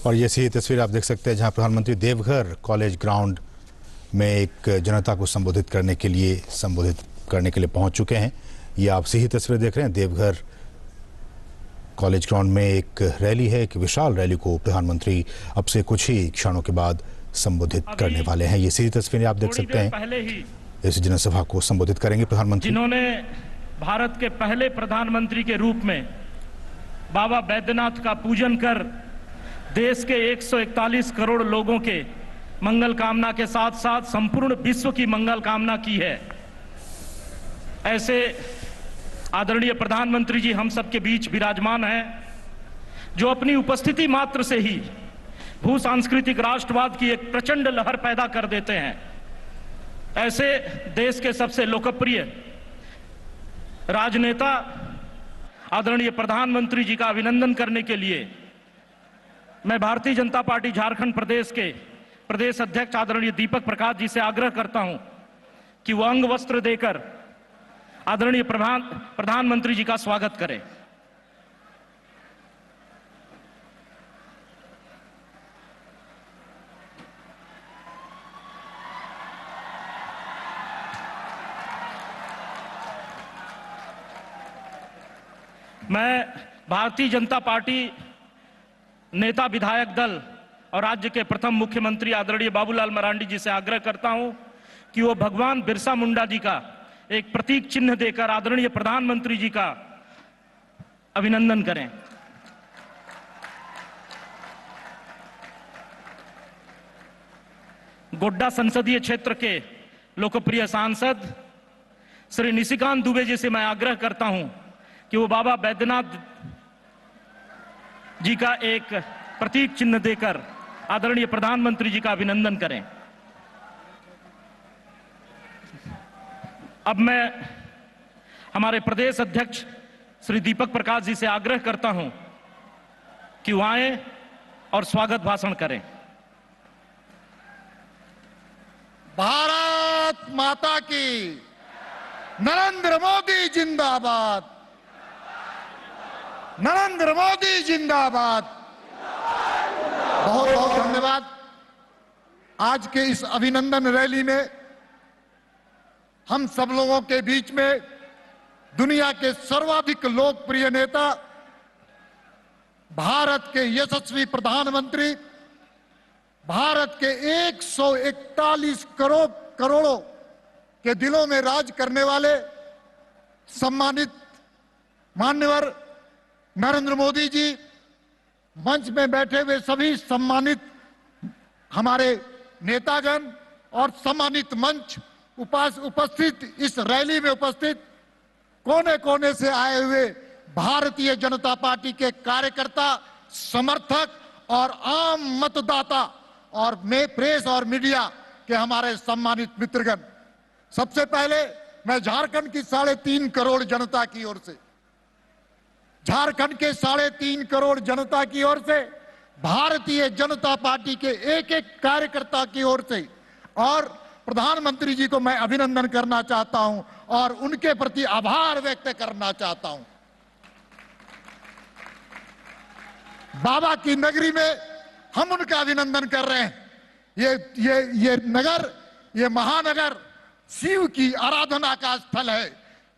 और ये सी तस्वीर आप देख सकते हैं जहां प्रधानमंत्री देवघर कॉलेज ग्राउंड में एक जनता को संबोधित करने के लिए पहुंच चुके हैं। ये आप सही तस्वीर देख रहे हैं। देवघर कॉलेज ग्राउंड में एक रैली है, एक विशाल रैली को प्रधानमंत्री अब से कुछ ही क्षणों के बाद संबोधित करने वाले हैं। ये सही तस्वीरें आप देख सकते हैं। पहले ही इस जनसभा को संबोधित करेंगे प्रधानमंत्री, जिन्होंने भारत के पहले प्रधानमंत्री के रूप में बाबा बैद्यनाथ का पूजन कर देश के 141 करोड़ लोगों के मंगल कामना के साथ साथ संपूर्ण विश्व की मंगल कामना की है। ऐसे आदरणीय प्रधानमंत्री जी हम सबके बीच विराजमान हैं, जो अपनी उपस्थिति मात्र से ही भू सांस्कृतिक राष्ट्रवाद की एक प्रचंड लहर पैदा कर देते हैं। ऐसे देश के सबसे लोकप्रिय राजनेता आदरणीय प्रधानमंत्री जी का अभिनंदन करने के लिए मैं भारतीय जनता पार्टी झारखंड प्रदेश के प्रदेश अध्यक्ष आदरणीय दीपक प्रकाश जी से आग्रह करता हूं कि वो अंग वस्त्र देकर आदरणीय प्रधानमंत्री जी का स्वागत करें। मैं भारतीय जनता पार्टी नेता विधायक दल और राज्य के प्रथम मुख्यमंत्री आदरणीय बाबूलाल मरांडी जी से आग्रह करता हूं कि वो भगवान बिरसा मुंडा जी का एक प्रतीक चिन्ह देकर आदरणीय प्रधानमंत्री जी का अभिनंदन करें। गोड्डा संसदीय क्षेत्र के लोकप्रिय सांसद श्री निशिकांत दुबे जी से मैं आग्रह करता हूं कि वो बाबा बैद्यनाथ जी का एक प्रतीक चिन्ह देकर आदरणीय प्रधानमंत्री जी का अभिनंदन करें। अब मैं हमारे प्रदेश अध्यक्ष श्री दीपक प्रकाश जी से आग्रह करता हूं कि वो आए और स्वागत भाषण करें। भारत माता की, नरेंद्र मोदी जिंदाबाद, नरेंद्र मोदी जिंदाबाद। बहुत बहुत धन्यवाद। आज के इस अभिनंदन रैली में हम सब लोगों के बीच में दुनिया के सर्वाधिक लोकप्रिय नेता, भारत के यशस्वी प्रधानमंत्री, भारत के 141 करोड़ों के दिलों में राज करने वाले सम्मानित मान्यवर नरेंद्र मोदी जी, मंच में बैठे हुए सभी सम्मानित हमारे नेतागण और सम्मानित मंच उपस्थित इस रैली में उपस्थित कोने कोने से आए हुए भारतीय जनता पार्टी के कार्यकर्ता, समर्थक और आम मतदाता और प्रेस और मीडिया के हमारे सम्मानित मित्रगण, सबसे पहले मैं झारखंड की 3.5 करोड़ जनता की ओर से, झारखंड के 3.5 करोड़ जनता की ओर से, भारतीय जनता पार्टी के एक एक कार्यकर्ता की ओर से और प्रधानमंत्री जी को मैं अभिनंदन करना चाहता हूं और उनके प्रति आभार व्यक्त करना चाहता हूं। बाबा की नगरी में हम उनका अभिनंदन कर रहे हैं। ये नगर, ये महानगर शिव की आराधना का स्थल है।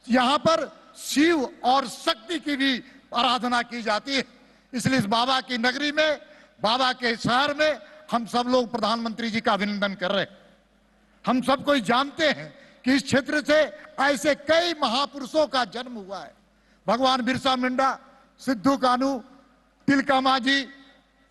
यहां पर शिव और शक्ति की भी आराधना की जाती है। इसलिए इस बाबा की नगरी में, बाबा के शहर में हम सब लोग प्रधानमंत्री जी का अभिनंदन कर रहे हैं। हम सब कोई जानते हैं कि इस क्षेत्र से ऐसे कई महापुरुषों का जन्म हुआ है। भगवान बिरसा मुंडा, सिद्धू कान्हू, तिलका मांझी,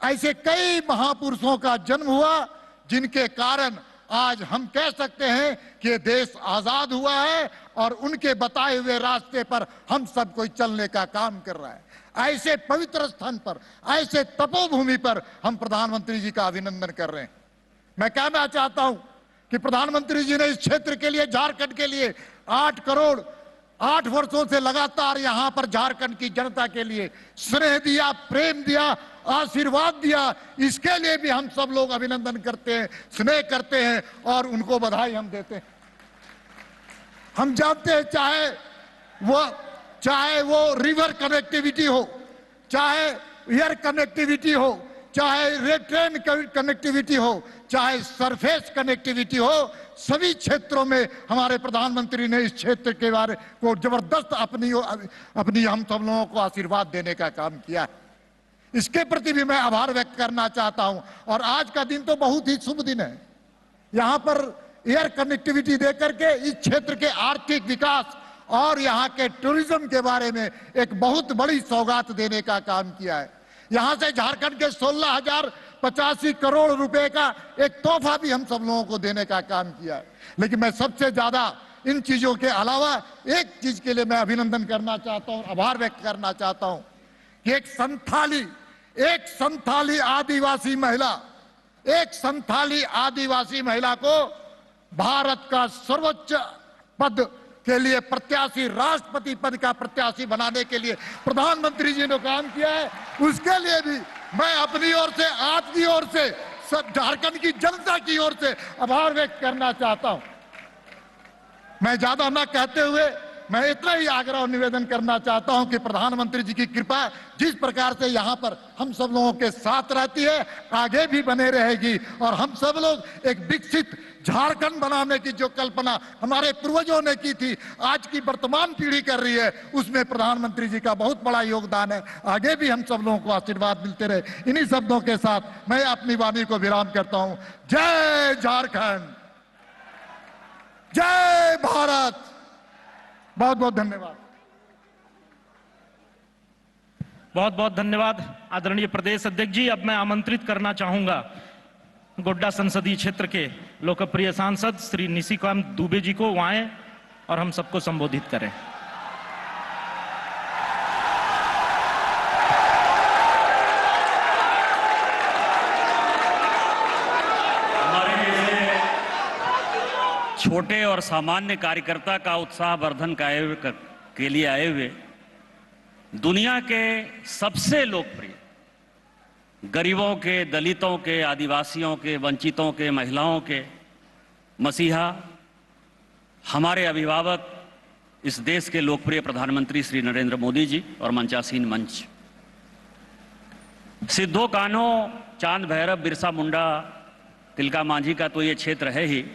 ऐसे कई महापुरुषों का जन्म हुआ जिनके कारण आज हम कह सकते हैं कि ये देश आजाद हुआ है और उनके बताए हुए रास्ते पर हम सब कोई चलने का काम कर रहा है। ऐसे पवित्र स्थान पर, ऐसे तपोभूमि पर हम प्रधानमंत्री जी का अभिनंदन कर रहे हैं। मैं कहना चाहता हूं कि प्रधानमंत्री जी ने इस क्षेत्र के लिए, झारखंड के लिए 8 करोड़ 8 वर्षों से लगातार यहां पर झारखंड की जनता के लिए स्नेह दिया, प्रेम दिया, आशीर्वाद दिया। इसके लिए भी हम सब लोग अभिनंदन करते हैं, स्नेह करते हैं और उनको बधाई हम देते हैं। हम जानते हैं चाहे वो रिवर कनेक्टिविटी हो, चाहे एयर कनेक्टिविटी हो, चाहे रेल ट्रेन कनेक्टिविटी हो, चाहे सरफेस कनेक्टिविटी हो, सभी क्षेत्रों में हमारे प्रधानमंत्री ने इस क्षेत्र के बारे को जबरदस्त अपनी हम सब लोगों को आशीर्वाद देने का काम किया है। इसके प्रति भी मैं आभार व्यक्त करना चाहता हूं। और आज का दिन तो बहुत ही शुभ दिन है। यहां पर एयर कनेक्टिविटी देकर के इस क्षेत्र के आर्थिक विकास और यहां के टूरिज्म के बारे में एक बहुत बड़ी सौगात देने का काम किया है। यहां से झारखंड के 16,085 करोड़ रुपए का एक तोहफा भी हम सब लोगों को देने का काम किया है। लेकिन मैं सबसे ज्यादा इन चीजों के अलावा एक चीज के लिए मैं अभिनंदन करना चाहता हूं, आभार व्यक्त करना चाहता हूं कि एक संथाली आदिवासी महिला को भारत का सर्वोच्च पद के लिए प्रत्याशी, राष्ट्रपति पद का प्रत्याशी बनाने के लिए प्रधानमंत्री जी ने काम किया है। उसके लिए भी मैं अपनी ओर से, आपकी ओर से, सब झारखंड की जनता की ओर से आभार व्यक्त करना चाहता हूं। मैं ज्यादा ना कहते हुए मैं इतना ही आग्रह और निवेदन करना चाहता हूं कि प्रधानमंत्री जी की कृपा जिस प्रकार से यहां पर हम सब लोगों के साथ रहती है, आगे भी बने रहेगी। और हम सब लोग एक विकसित झारखंड बनाने की जो कल्पना हमारे पूर्वजों ने की थी, आज की वर्तमान पीढ़ी कर रही है, उसमें प्रधानमंत्री जी का बहुत बड़ा योगदान है। आगे भी हम सब लोगों को आशीर्वाद मिलते रहे। इन्हीं शब्दों के साथ मैं अपनी वाणी को विराम करता हूं। जय झारखंड, जय भारत। बहुत बहुत धन्यवाद। बहुत बहुत धन्यवाद आदरणीय प्रदेश अध्यक्ष जी। अब मैं आमंत्रित करना चाहूंगा गोड्डा संसदीय क्षेत्र के लोकप्रिय सांसद श्री निशिकांत दुबे जी को, वो आए और हम सबको संबोधित करें। छोटे और सामान्य कार्यकर्ता का उत्साहवर्धन के लिए आए हुए दुनिया के सबसे लोकप्रिय गरीबों के, दलितों के, आदिवासियों के, वंचितों के, महिलाओं के मसीहा, हमारे अभिभावक, इस देश के लोकप्रिय प्रधानमंत्री श्री नरेंद्र मोदी जी और मंचासीन मंच, सिद्धो कान्हो, चांद भैरव, बिरसा मुंडा, तिलका मांझी का तो ये क्षेत्र है ही।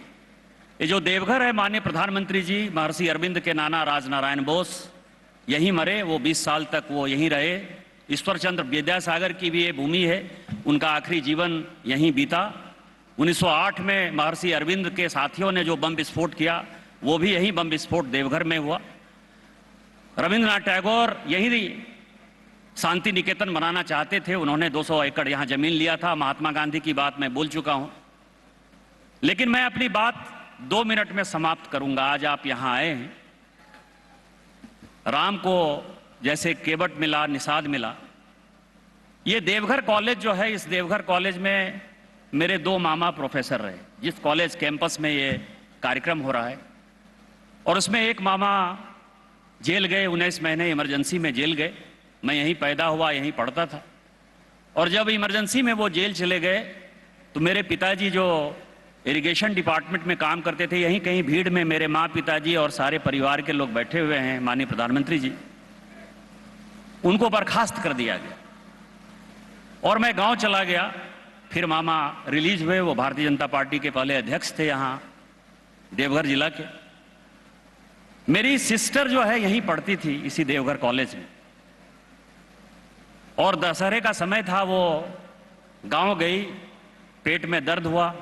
ये जो देवघर है, माननीय प्रधानमंत्री जी महर्षि अरविंद के नाना राजनारायण बोस यहीं मरे, वो 20 साल तक वो यहीं रहे। ईश्वर चंद्र विद्यासागर की भी ये भूमि है, उनका आखिरी जीवन यहीं बीता। 1908 में महर्षि अरविंद के साथियों ने जो बम विस्फोट किया, वो भी यहीं बम विस्फोट देवघर में हुआ। रविंद्रनाथ टैगोर यहीं शांति निकेतन बनाना चाहते थे, उन्होंने 200 एकड़ यहां जमीन लिया था। महात्मा गांधी की बात मैं बोल चुका हूं, लेकिन मैं अपनी बात 2 मिनट में समाप्त करूंगा। आज आप यहां आए हैं, राम को जैसे केवट मिला, निषाद मिला। ये देवघर कॉलेज जो है, इस देवघर कॉलेज में मेरे 2 मामा प्रोफेसर रहे, जिस कॉलेज कैंपस में ये कार्यक्रम हो रहा है। और उसमें एक मामा जेल गए, 19 महीने इमरजेंसी में जेल गए। मैं यहीं पैदा हुआ, यहीं पढ़ता था। और जब इमरजेंसी में वो जेल चले गए तो मेरे पिताजी जो इरिगेशन डिपार्टमेंट में काम करते थे, यहीं कहीं भीड़ में मेरे माँ, पिताजी और सारे परिवार के लोग बैठे हुए हैं, माननीय प्रधानमंत्री जी, उनको बर्खास्त कर दिया गया। और मैं गांव चला गया। फिर मामा रिलीज हुए, वो भारतीय जनता पार्टी के पहले अध्यक्ष थे यहां देवघर जिला के। मेरी सिस्टर जो है यहीं पढ़ती थी, इसी देवघर कॉलेज में। और दशहरे का समय था, वो गांव गई, पेट में दर्द हुआ,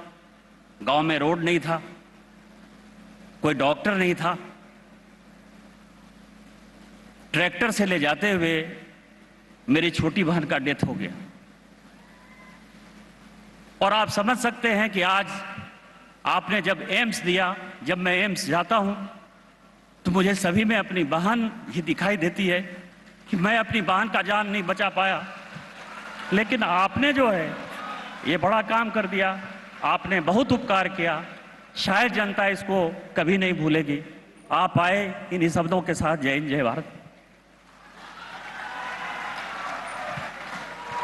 गांव में रोड नहीं था, कोई डॉक्टर नहीं था। ट्रैक्टर से ले जाते हुए मेरी छोटी बहन का डेथ हो गया। और आप समझ सकते हैं कि आज आपने जब एम्स दिया, जब मैं एम्स जाता हूं तो मुझे सभी में अपनी बहन ही दिखाई देती है कि मैं अपनी बहन का जान नहीं बचा पाया, लेकिन आपने जो है ये बड़ा काम कर दिया। आपने बहुत उपकार किया, शायद जनता इसको कभी नहीं भूलेगी। आप आए इन्हीं शब्दों के साथ। जय हिंद, जय भारत।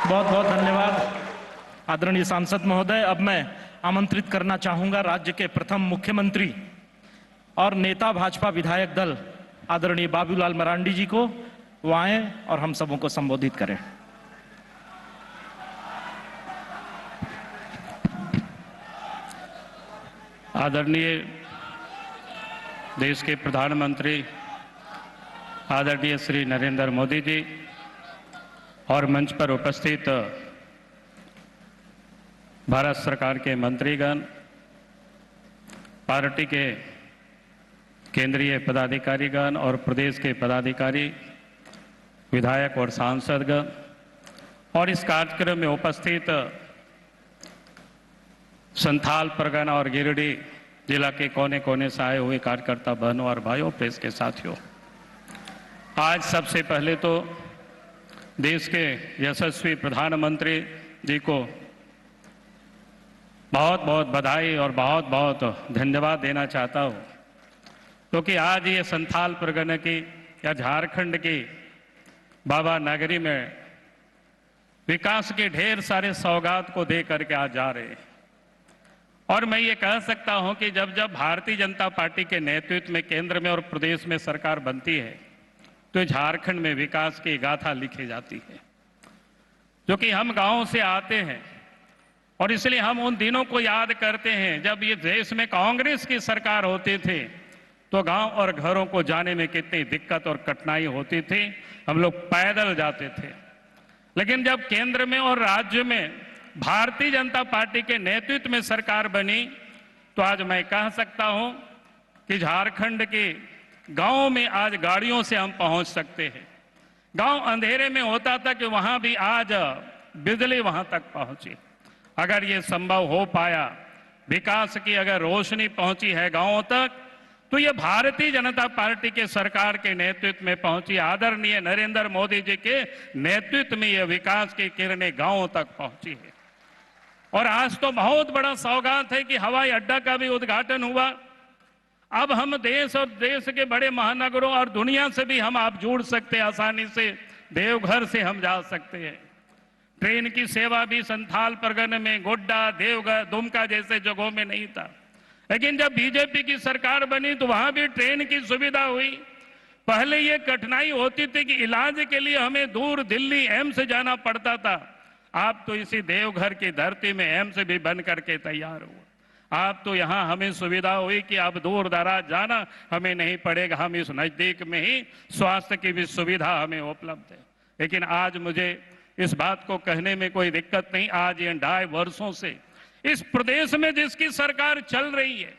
बहुत बहुत धन्यवाद आदरणीय सांसद महोदय। अब मैं आमंत्रित करना चाहूंगा राज्य के प्रथम मुख्यमंत्री और नेता भाजपा विधायक दल आदरणीय बाबूलाल मरांडी जी को, वो आए और हम सबों को संबोधित करें। आदरणीय देश के प्रधानमंत्री आदरणीय श्री नरेंद्र मोदी जी और मंच पर उपस्थित भारत सरकार के मंत्रीगण, पार्टी के केंद्रीय पदाधिकारीगण और प्रदेश के पदाधिकारी, विधायक और सांसदगण और इस कार्यक्रम में उपस्थित संथाल परगना और गिरिडीह जिला के कोने कोने से आए हुए कार्यकर्ता बहनों और भाइयों, प्रेस के साथियों, आज सबसे पहले तो देश के यशस्वी प्रधानमंत्री जी को बहुत बहुत बधाई और बहुत बहुत धन्यवाद देना चाहता हूँ, क्योंकि आज ये संथाल परगना की या झारखंड की बाबा नगरी में विकास के ढेर सारे सौगात को दे करके आज जा रहे हैं। और मैं ये कह सकता हूं कि जब जब भारतीय जनता पार्टी के नेतृत्व में केंद्र में और प्रदेश में सरकार बनती है तो झारखंड में विकास की गाथा लिखी जाती है, जो कि हम गांव से आते हैं और इसलिए हम उन दिनों को याद करते हैं जब ये देश में कांग्रेस की सरकार होती थी तो गांव और घरों को जाने में कितनी दिक्कत और कठिनाई होती थी, हम लोग पैदल जाते थे। लेकिन जब केंद्र में और राज्य में भारतीय जनता पार्टी के नेतृत्व में सरकार बनी तो आज मैं कह सकता हूं कि झारखंड के गांव में आज गाड़ियों से हम पहुंच सकते हैं। गांव अंधेरे में होता था कि वहां भी आज बिजली वहां तक पहुंची। अगर ये संभव हो पाया, विकास की अगर रोशनी पहुंची है गांवों तक, तो ये भारतीय जनता पार्टी के सरकार के नेतृत्व में पहुंची, आदरणीय नरेंद्र मोदी जी के नेतृत्व में ये विकास की किरणें गांवों तक पहुंची है। और आज तो बहुत बड़ा सौगात है कि हवाई अड्डा का भी उद्घाटन हुआ। अब हम देश और देश के बड़े महानगरों और दुनिया से भी हम आप जुड़ सकते हैं आसानी से, देवघर से हम जा सकते हैं। ट्रेन की सेवा भी संथाल परगना में गोड्डा, देवघर, दुमका जैसे जगहों में नहीं था, लेकिन जब बीजेपी की सरकार बनी तो वहां भी ट्रेन की सुविधा हुई। पहले ये कठिनाई होती थी कि इलाज के लिए हमें दूर दिल्ली एम्स जाना पड़ता था। आप तो इसी देवघर की धरती में एम्स भी बन करके तैयार हुआ। आप तो यहाँ हमें सुविधा हुई कि अब दूर दराज जाना हमें नहीं पड़ेगा, हम इस नजदीक में ही स्वास्थ्य की भी सुविधा हमें उपलब्ध है। लेकिन आज मुझे इस बात को कहने में कोई दिक्कत नहीं, आज ये 2.5 वर्षों से इस प्रदेश में जिसकी सरकार चल रही है,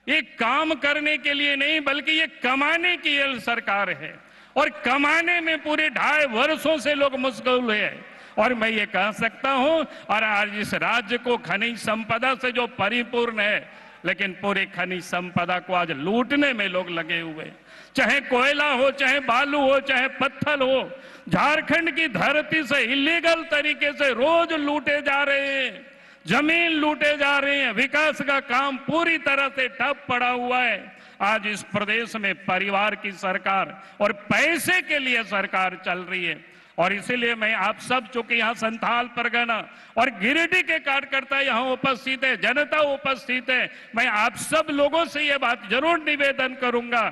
ये काम करने के लिए नहीं बल्कि ये कमाने की ये सरकार है और कमाने में पूरे 2.5 वर्षों से लोग मशगूल है। और मैं ये कह सकता हूं, और आज इस राज्य को खनिज संपदा से जो परिपूर्ण है, लेकिन पूरी खनिज संपदा को आज लूटने में लोग लगे हुए, चाहे कोयला हो, चाहे बालू हो, चाहे पत्थर हो, झारखंड की धरती से इलीगल तरीके से रोज लूटे जा रहे हैं, जमीन लूटे जा रहे हैं, विकास का काम पूरी तरह से ठप पड़ा हुआ है। आज इस प्रदेश में परिवार की सरकार और पैसे के लिए सरकार चल रही है। और इसीलिए मैं आप सब, चूंकि यहाँ संथाल परगना और गिरिडीह के कार्यकर्ता यहाँ उपस्थित है, जनता उपस्थित है, मैं आप सब लोगों से ये बात जरूर निवेदन करूंगा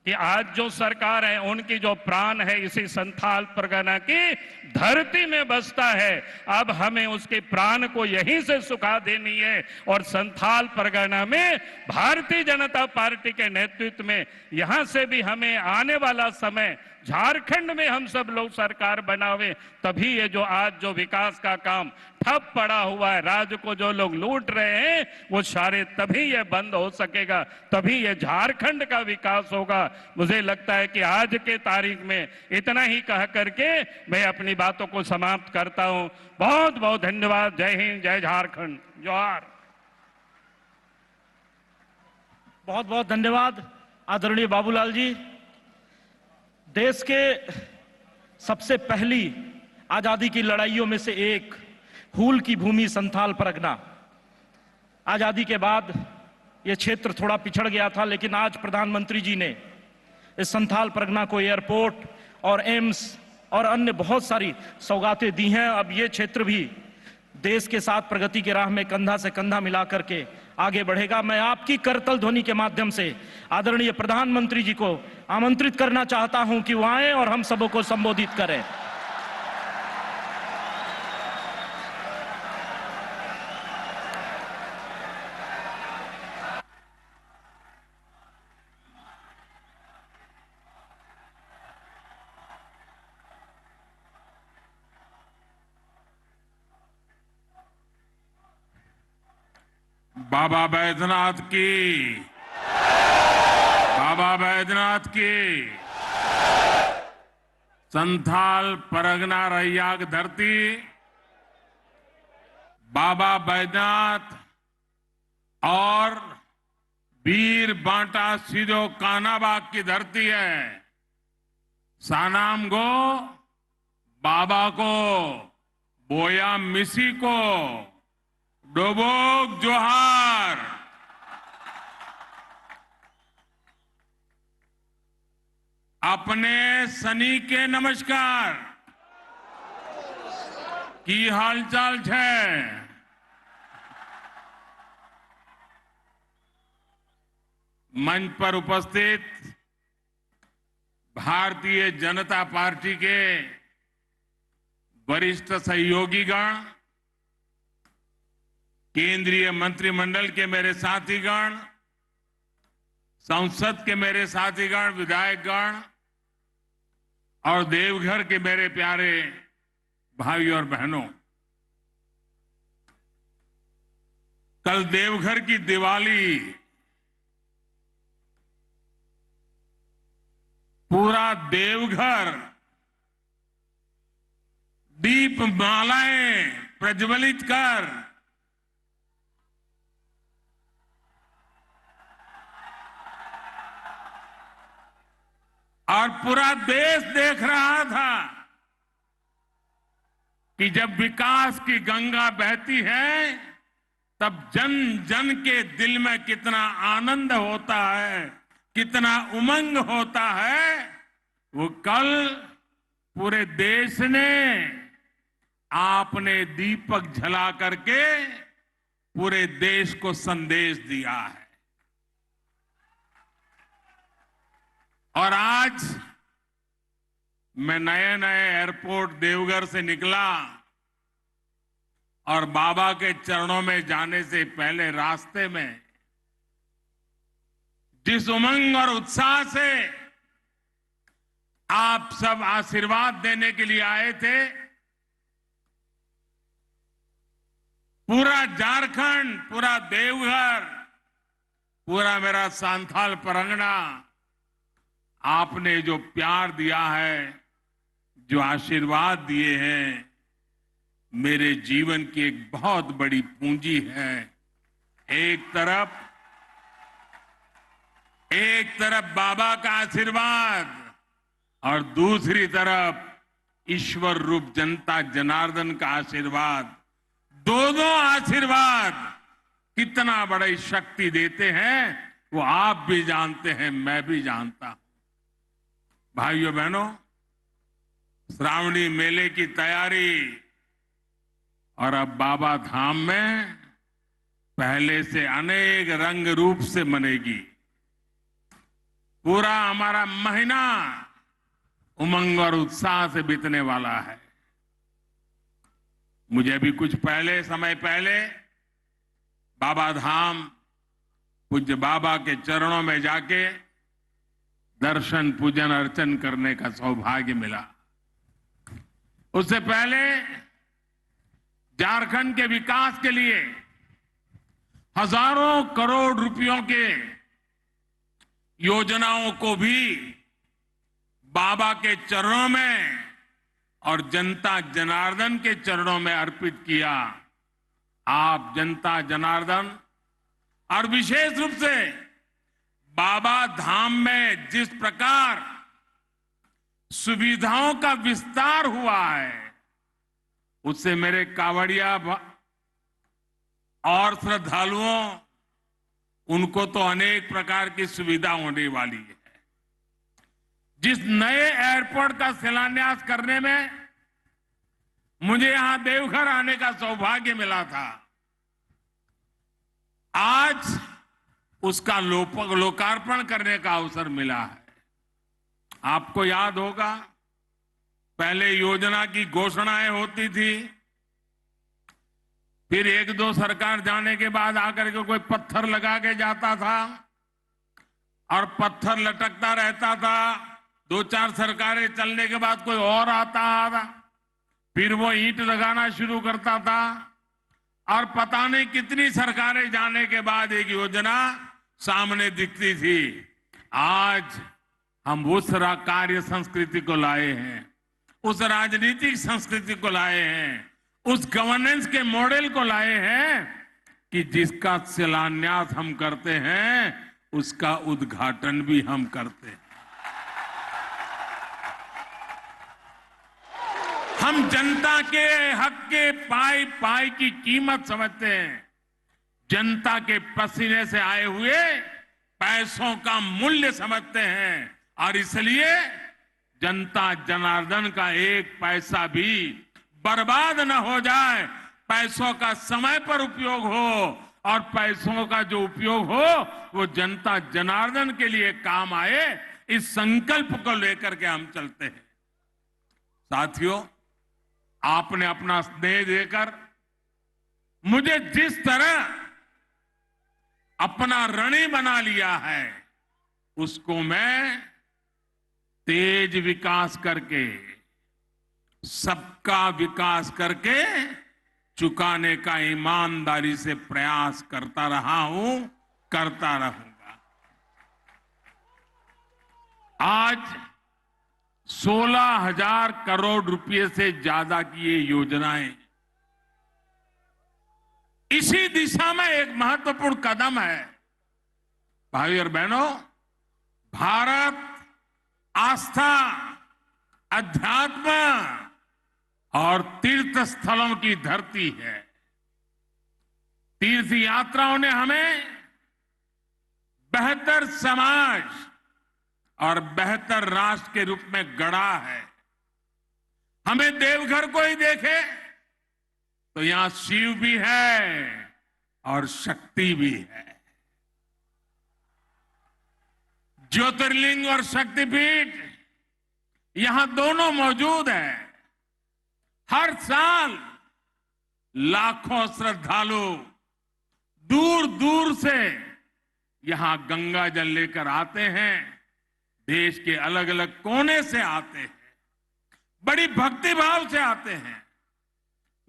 कि आज जो सरकार है उनकी जो प्राण है इसी संथाल परगना की धरती में बसता है। अब हमें उसके प्राण को यहीं से सुखा देनी है और संथाल परगना में भारतीय जनता पार्टी के नेतृत्व में यहां से भी हमें आने वाला समय झारखंड में हम सब लोग सरकार बनावे, तभी ये जो आज जो विकास का काम ठप पड़ा हुआ है, राज्य को जो लोग लूट रहे हैं, वो सारे तभी ये बंद हो सकेगा, तभी ये झारखंड का विकास होगा। मुझे लगता है कि आज के तारीख में इतना ही कह करके मैं अपनी बातों को समाप्त करता हूं। बहुत बहुत धन्यवाद। जय हिंद, जय झारखंड, जोहार। बहुत बहुत धन्यवाद आदरणीय बाबूलाल जी। देश के सबसे पहली आजादी की लड़ाइयों में से एक हूल की भूमि संथाल परगना। आजादी के बाद यह क्षेत्र थोड़ा पिछड़ गया था, लेकिन आज प्रधानमंत्री जी ने इस संथाल परगना को एयरपोर्ट और एम्स और अन्य बहुत सारी सौगातें दी हैं। अब ये क्षेत्र भी देश के साथ प्रगति की राह में कंधा से कंधा मिला करके आगे बढ़ेगा। मैं आपकी करतल ध्वनि के माध्यम से आदरणीय प्रधानमंत्री जी को आमंत्रित करना चाहता हूं कि वो आए और हम सबों को संबोधित करें। बाबा बैद्यनाथ की, बाबा बैद्यनाथ की। संथाल परगना रैयाक धरती बाबा बैद्यनाथ और वीर बांटा सिदो कानाबाग की धरती है। सानाम गो बाबा को, बोया मिसी को, डोबोक जोहार। अपने सनी के नमस्कार। की हालचाल है? मंच पर उपस्थित भारतीय जनता पार्टी के वरिष्ठ सहयोगीगण, केंद्रीय मंत्रिमंडल के मेरे साथीगण, संसद के मेरे साथीगण, विधायकगण और देवघर के मेरे प्यारे भाई और बहनों, कल देवघर की दिवाली पूरा देवघर दीप मालाएं प्रज्वलित कर और पूरा देश देख रहा था कि जब विकास की गंगा बहती है तब जन जन के दिल में कितना आनंद होता है, कितना उमंग होता है। वो कल पूरे देश ने आपने दीपक जला करके पूरे देश को संदेश दिया है। और आज मैं नए नए एयरपोर्ट देवघर से निकला और बाबा के चरणों में जाने से पहले रास्ते में जिस उमंग और उत्साह से आप सब आशीर्वाद देने के लिए आए थे, पूरा झारखंड, पूरा देवघर, पूरा मेरा सांथाल परगना, आपने जो प्यार दिया है, जो आशीर्वाद दिए हैं, मेरे जीवन की एक बहुत बड़ी पूंजी है। एक तरफ बाबा का आशीर्वाद और दूसरी तरफ ईश्वर रूप जनता जनार्दन का आशीर्वाद। दोनों आशीर्वाद कितना बड़ी शक्ति देते हैं वो आप भी जानते हैं, मैं भी जानता हूं। भाइयों बहनों, श्रावणी मेले की तैयारी और अब बाबा धाम में पहले से अनेक रंग रूप से मनेगी। पूरा हमारा महीना उमंग और उत्साह से बीतने वाला है। मुझे भी कुछ समय पहले बाबा धाम पूज्य बाबा के चरणों में जाके दर्शन पूजन अर्चन करने का सौभाग्य मिला। उससे पहले झारखंड के विकास के लिए हजारों करोड़ रुपयों के योजनाओं को भी बाबा के चरणों में और जनता जनार्दन के चरणों में अर्पित किया। आप जनता जनार्दन और विशेष रूप से बाबा धाम में जिस प्रकार सुविधाओं का विस्तार हुआ है, उससे मेरे कांवड़िया और श्रद्धालुओं, उनको तो अनेक प्रकार की सुविधा होने वाली है। जिस नए एयरपोर्ट का शिलान्यास करने में मुझे यहां देवघर आने का सौभाग्य मिला था, आज उसका लोकार्पण करने का अवसर मिला है। आपको याद होगा, पहले योजना की घोषणाएं होती थी, फिर एक दो सरकार जाने के बाद आकर के कोई पत्थर लगा के जाता था और पत्थर लटकता रहता था। दो चार सरकारें चलने के बाद कोई और आता था, फिर वो ईंट लगाना शुरू करता था। और पता नहीं कितनी सरकारें जाने के बाद एक योजना सामने दिखती थी। आज हम उस कार्य संस्कृति को लाए हैं, उस राजनीतिक संस्कृति को लाए हैं, उस गवर्नेंस के मॉडल को लाए हैं कि जिसका शिलान्यास हम करते हैं उसका उद्घाटन भी हम करते हैं। हम जनता के हक के पाई पाई की कीमत समझते हैं, जनता के पसीने से आए हुए पैसों का मूल्य समझते हैं और इसलिए जनता जनार्दन का एक पैसा भी बर्बाद न हो जाए, पैसों का समय पर उपयोग हो और पैसों का जो उपयोग हो वो जनता जनार्दन के लिए काम आए, इस संकल्प को लेकर के हम चलते हैं। साथियों, आपने अपना स्नेह देकर मुझे जिस तरह अपना ऋणी बना लिया है उसको मैं तेज विकास करके, सबका विकास करके चुकाने का ईमानदारी से प्रयास करता रहा हूं, करता रहूंगा। आज 16,000 करोड़ रुपए से ज्यादा की ये योजनाएं इसी दिशा में एक महत्वपूर्ण कदम है। भाई और बहनों, भारत आस्था, अध्यात्म और तीर्थ स्थलों की धरती है। तीर्थ यात्राओं ने हमें बेहतर समाज और बेहतर राष्ट्र के रूप में गढ़ा है। हमें देवघर को ही देखे तो यहां शिव भी है और शक्ति भी है। ज्योतिर्लिंग और शक्तिपीठ यहां दोनों मौजूद हैं। हर साल लाखों श्रद्धालु दूर दूर से यहां गंगा जल लेकर आते हैं, देश के अलग अलग कोने से आते हैं, बड़ी भक्ति भाव से आते हैं।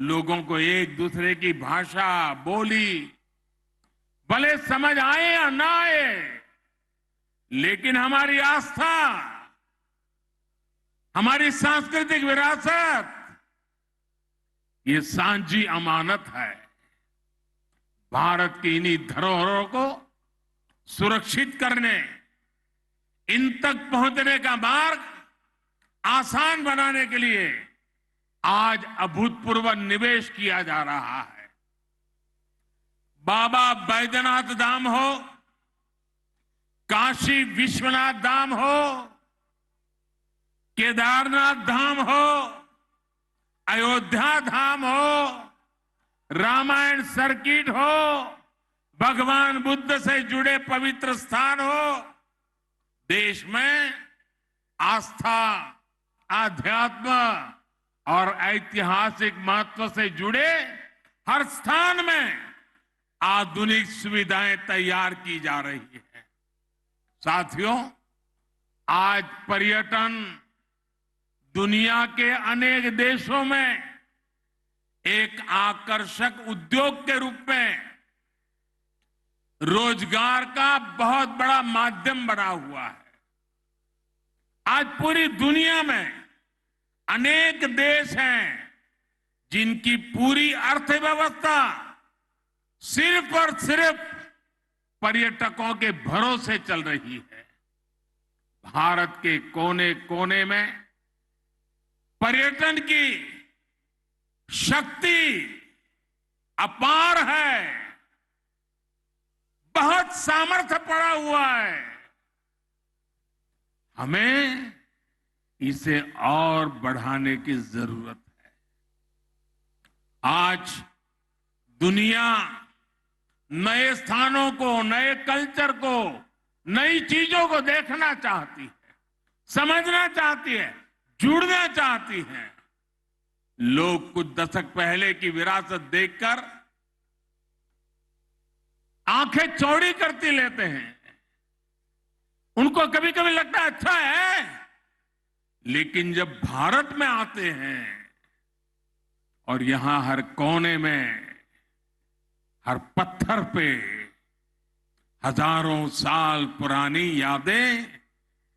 लोगों को एक दूसरे की भाषा, बोली भले समझ आए या ना आए, लेकिन हमारी आस्था, हमारी सांस्कृतिक विरासत ये सांझी अमानत है। भारत की इन्हीं धरोहरों को सुरक्षित करने, इन तक पहुंचने का मार्ग आसान बनाने के लिए आज अभूतपूर्व निवेश किया जा रहा है। बाबा बैद्यनाथ धाम हो, काशी विश्वनाथ धाम हो, केदारनाथ धाम हो, अयोध्या धाम हो, रामायण सर्किट हो, भगवान बुद्ध से जुड़े पवित्र स्थान हो, देश में आस्था, आध्यात्म और ऐतिहासिक महत्व से जुड़े हर स्थान में आधुनिक सुविधाएं तैयार की जा रही है। साथियों, आज पर्यटन दुनिया के अनेक देशों में एक आकर्षक उद्योग के रूप में रोजगार का बहुत बड़ा माध्यम बना हुआ है। आज पूरी दुनिया में अनेक देश हैं जिनकी पूरी अर्थव्यवस्था सिर्फ और सिर्फ पर्यटकों के भरोसे चल रही है। भारत के कोने कोने में पर्यटन की शक्ति अपार है, बहुत सामर्थ्य पड़ा हुआ है। हमें इसे और बढ़ाने की जरूरत है। आज दुनिया नए स्थानों को, नए कल्चर को, नई चीजों को देखना चाहती है, समझना चाहती है, जुड़ना चाहती है। लोग कुछ दशक पहले की विरासत देखकर आंखें चौड़ी करती लेते हैं। उनको कभी कभी लगता है अच्छा है, लेकिन जब भारत में आते हैं और यहां हर कोने में हर पत्थर पे हजारों साल पुरानी यादें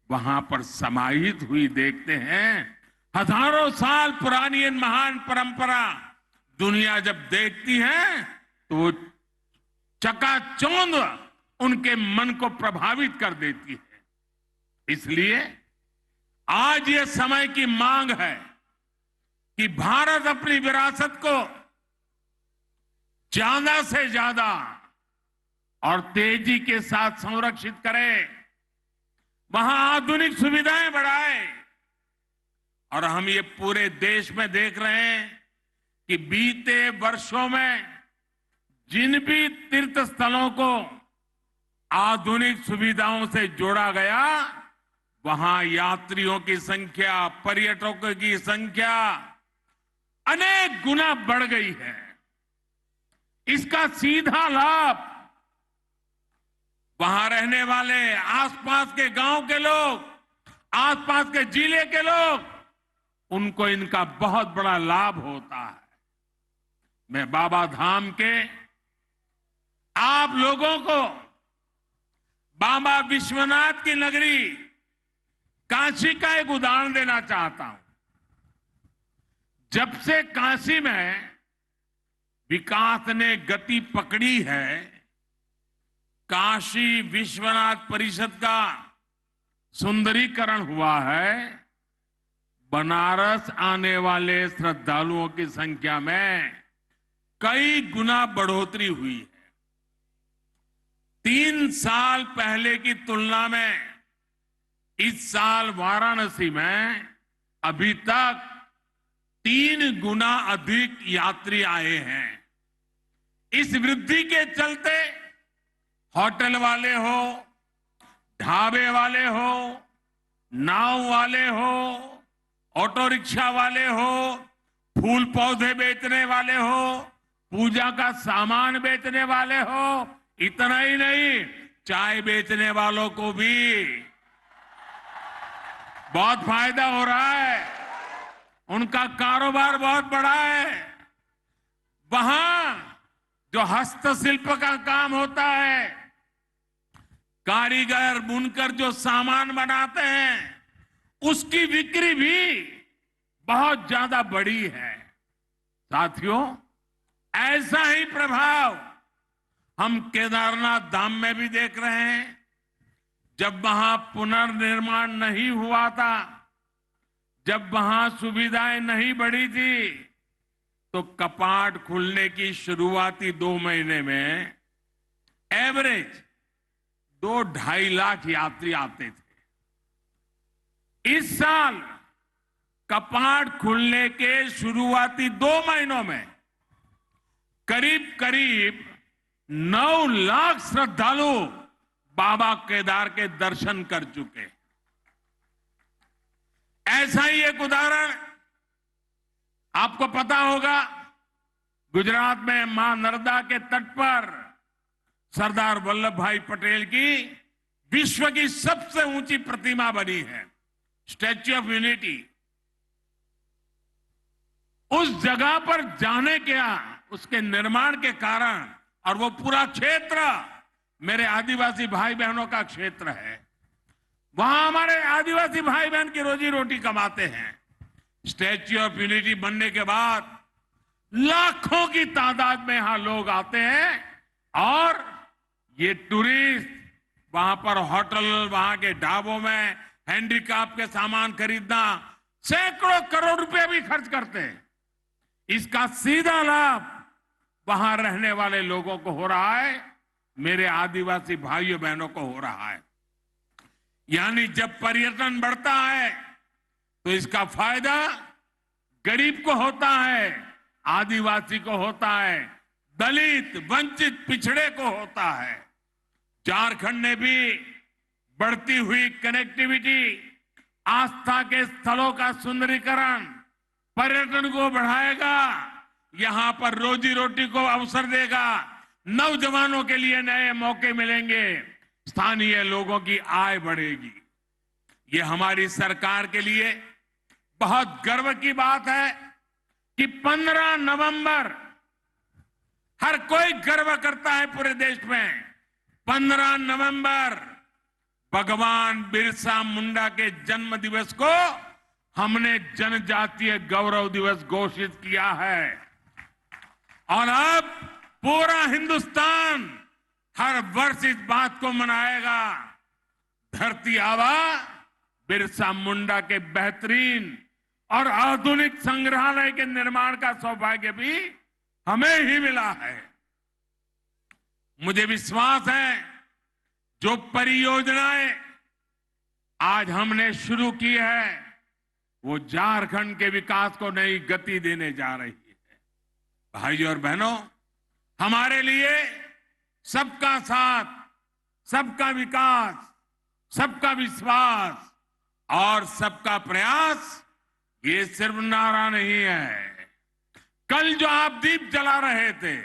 वहां पर समाहित हुई देखते हैं। हजारों साल पुरानी इन महान परंपरा दुनिया जब देखती है तो वो चकाचौंध उनके मन को प्रभावित कर देती है। इसलिए आज ये समय की मांग है कि भारत अपनी विरासत को ज्यादा से ज्यादा और तेजी के साथ संरक्षित करे, वहां आधुनिक सुविधाएं बढ़ाए। और हम ये पूरे देश में देख रहे हैं कि बीते वर्षों में जिन भी तीर्थ स्थलों को आधुनिक सुविधाओं से जोड़ा गया, वहां यात्रियों की संख्या, पर्यटकों की संख्या अनेक गुना बढ़ गई है। इसका सीधा लाभ वहां रहने वाले आसपास के गांव के लोग, आसपास के जिले के लोग, उनको इनका बहुत बड़ा लाभ होता है। मैं बाबा धाम के आप लोगों को बाबा विश्वनाथ की नगरी काशी का एक उदाहरण देना चाहता हूं। जब से काशी में विकास ने गति पकड़ी है, काशी विश्वनाथ परिषद का सुंदरीकरण हुआ है, बनारस आने वाले श्रद्धालुओं की संख्या में कई गुना बढ़ोतरी हुई है। 3 साल पहले की तुलना में इस साल वाराणसी में अभी तक 3 गुना अधिक यात्री आए हैं। इस वृद्धि के चलते होटल वाले हो, ढाबे वाले हो, नाव वाले हो, ऑटो रिक्शा वाले हो, फूल पौधे बेचने वाले हो, पूजा का सामान बेचने वाले हो, इतना ही नहीं, चाय बेचने वालों को भी बहुत फायदा हो रहा है। उनका कारोबार बहुत बड़ा है। वहां जो हस्तशिल्प का काम होता है, कारीगर बुनकर जो सामान बनाते हैं, उसकी बिक्री भी बहुत ज्यादा बढ़ी है। साथियों, ऐसा ही प्रभाव हम केदारनाथ धाम में भी देख रहे हैं। जब वहां पुनर्निर्माण नहीं हुआ था, जब वहां सुविधाएं नहीं बढ़ी थी, तो कपाट खुलने की शुरुआती 2 महीने में एवरेज 2-2.5 लाख यात्री आते थे। इस साल कपाट खुलने के शुरुआती 2 महीनों में करीब करीब 9 लाख श्रद्धालु बाबा केदार के दर्शन कर चुके। ऐसा ही एक उदाहरण आपको पता होगा, गुजरात में मां नर्मदा के तट पर सरदार वल्लभ भाई पटेल की विश्व की सबसे ऊंची प्रतिमा बनी है, स्टैच्यू ऑफ यूनिटी। उस जगह पर जाने क्या, उसके निर्माण के कारण, और वो पूरा क्षेत्र मेरे आदिवासी भाई बहनों का क्षेत्र है। वहां हमारे आदिवासी भाई बहन की रोजी रोटी कमाते हैं। स्टैच्यू ऑफ यूनिटी बनने के बाद लाखों की तादाद में यहां लोग आते हैं, और ये टूरिस्ट वहां पर होटल, वहां के ढाबों में हैंडीक्राफ्ट के सामान खरीदना, सैकड़ों करोड़ रुपए भी खर्च करते हैं। इसका सीधा लाभ वहां रहने वाले लोगों को हो रहा है, मेरे आदिवासी भाइयों बहनों को हो रहा है। यानी जब पर्यटन बढ़ता है तो इसका फायदा गरीब को होता है, आदिवासी को होता है, दलित, वंचित, पिछड़े को होता है। झारखंड ने भी बढ़ती हुई कनेक्टिविटी, आस्था के स्थलों का सुंदरीकरण पर्यटन को बढ़ाएगा, यहां पर रोजी रोटी को अवसर देगा, नौजवानों के लिए नए मौके मिलेंगे, स्थानीय लोगों की आय बढ़ेगी। ये हमारी सरकार के लिए बहुत गर्व की बात है कि 15 नवंबर हर कोई गर्व करता है पूरे देश में। 15 नवंबर भगवान बिरसा मुंडा के जन्म दिवस को हमने जनजातीय गौरव दिवस घोषित किया है और अब पूरा हिंदुस्तान हर वर्ष इस बात को मनाएगा। धरती आबा बिरसा मुंडा के बेहतरीन और आधुनिक संग्रहालय के निर्माण का सौभाग्य भी हमें ही मिला है। मुझे विश्वास है जो परियोजनाएं आज हमने शुरू की है वो झारखंड के विकास को नई गति देने जा रही है। भाइयों और बहनों, हमारे लिए सबका साथ, सबका विकास, सबका विश्वास और सबका प्रयास ये सिर्फ नारा नहीं है। कल जो आप दीप जला रहे थे,